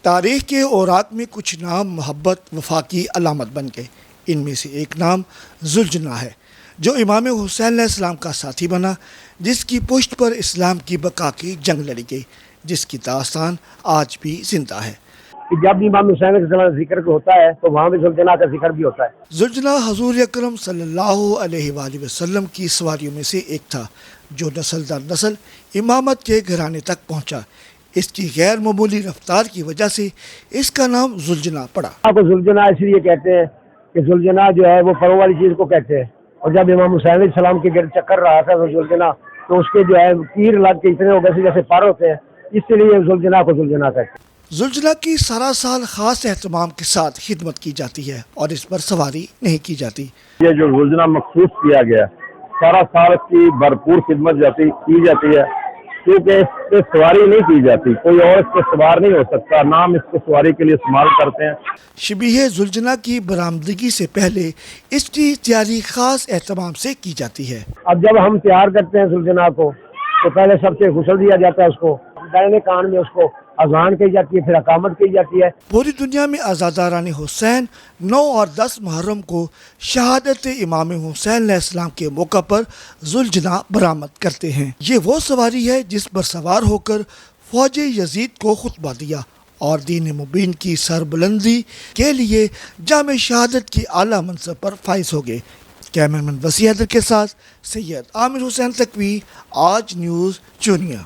تاریخ کے اوراق میں کچھ نام محبت وفا کی علامت بن گئے۔ ان میں سے ایک نام ذوالجناح ہے جو امام حسین علیہ السلام کا ساتھی بنا، جس کی پشت پر اسلام کی بقا کی جنگ لڑی گئی، جس کی داستان آج بھی زندہ ہے۔ جب امام حسین علیہ السلام کا ذکر ہوتا ہے تو وہاں بھی ذوالجناح کا ذکر بھی ہوتا ہے۔ ذوالجناح حضور اکرم صلی اللہ علیہ وآلہ وسلم کی سواریوں میں سے ایک تھا جو نسل در نسل امامت کے گھرانے تک پہنچا۔ اس کی غیر معمولی رفتار کی وجہ سے اس کا نام ذوالجناح پڑا۔ کو ذوالجناح اس لیے کہتے ہیں کہ ذوالجناح جو ہے وہ پروں والی چیز کو کہتے ہیں، اور جب امام حسین علیہ السلام کے گرد چکر رہا تھا ذوالجناح تو اس کے جو ہے تیر لگ کے اتنے ہو گئے جیسے پر ہوتے ہیں، اس لیے ذوالجناح کو ذوالجناح کہتے ہیں۔ ذوالجناح کی سارا سال خاص اہتمام کے ساتھ خدمت کی جاتی ہے اور اس پر سواری نہیں کی جاتی۔ یہ جو ذوالجناح مخصوص کیا گیا، سارا سال اس کی بھرپور خدمت کی جاتی ہے، کیونکہ اس پہ سواری نہیں کی جاتی، کوئی اور اس پہ سوار نہیں ہو سکتا، نام اس کو سواری کے لیے استعمال کرتے ہیں۔ شبیہ ذوالجناح کی برآمدگی سے پہلے اس کی تیاری خاص اہتمام سے کی جاتی ہے۔ اب جب ہم تیار کرتے ہیں ذوالجناح کو تو پہلے سب سے غسل دیا جاتا ہے، اس کو دائنے کان میں اس کو اذان کی جاتی ہے، پھر اقامت کی جاتی ہے۔ پوری دنیا میں عزاداران حسین 9 اور 10 محرم کو شہادت امام حسین علیہ السلام کے موقع پر ذوالجناح برآمد کرتے ہیں۔ یہ وہ سواری ہے جس پر سوار ہو کر فوج یزید کو خطبہ دیا اور دین مبین کی سربلندی کے لیے جام شہادت کی اعلیٰ منصب پر فائز ہو گئے۔ کیمرمین وسیع حیدر کے ساتھ سید عامر حسین تقوی، آج نیوز چونیا۔